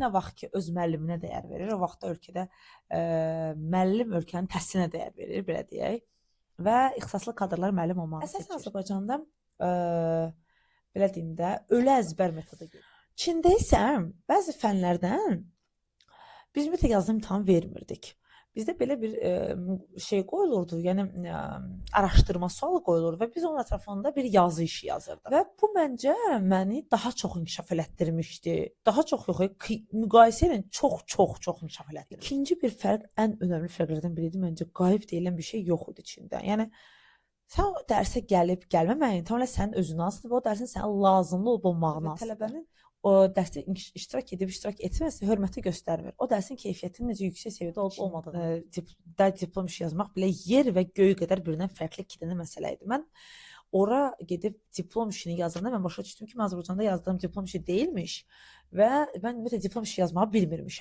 Nə vaxt ki, öz müəlliminə dəyər verir, o vaxtda ölkədə müəllim ölkənin təhsilinə dəyər verir, belə deyək. Və ixtisaslı kadrlar müəllim olmağı seçir. Əsasən Azərbaycanda belə deyim də, ölü əzbər metodu gedir. Çində isə bəzi fənlərdən biz ümumiyyətlə yazılı imtahan vermirdik. Bizdə belə bir şey qoyulurdu, yəni araşdırma sualı qoyulurdu və biz onun ətrafında bir yazı işi yazırdıq. Və bu məncə məni daha çox inkişaf elətdirmişdi. Daha çox yox, müqayisə ilə çox inkişaf elətdirmişdi. İkinci bir fərq, ən önəmli fərqlərdən biri idi məncə, qayıb deyilən bir şey yox idi içində. Yəni sən o dərsə gəlib gəlməməyin tamamilə sənin özünə asılıdır və o dərsin sənə lazımlı olmağına asılıdır. Tələbənin o dərsdə iştirak edib, iştirak etməsə hörməti göstərmir. O dərsin keyfiyyətinin necə yüksək səviyyədə olub-olmadığını, diplom işi yazmaq belə yer və göy qədər birindən fərqli iki dənə məsələ idi. Mən ora gedib diplom işini yazanda mən başa düşdüm ki, Azərbaycanda yazdığım diplom işi deyilmiş və mən ümumiyyətlə diplom işi yazmağı bilmirmişəm.